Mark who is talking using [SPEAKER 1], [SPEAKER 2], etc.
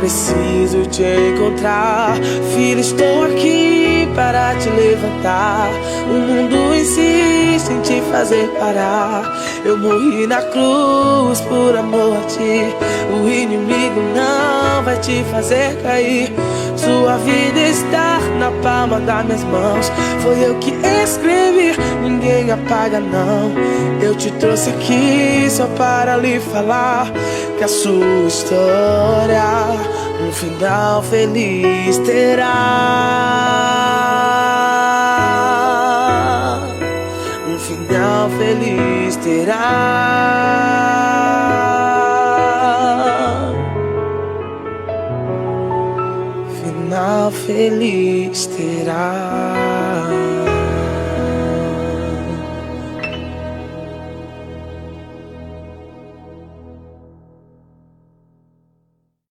[SPEAKER 1] preciso te encontrar. Filho, estou aqui para te levantar. O mundo insiste em te fazer parar. Eu morri na cruz por amor a ti. O inimigo não vai te fazer cair. Sua vida está na palma das minhas mãos. Foi eu que escrevi, ninguém apaga não. Eu te trouxe aqui só para lhe falar que a sua história um final feliz terá. Um final feliz terá. Final feliz terá.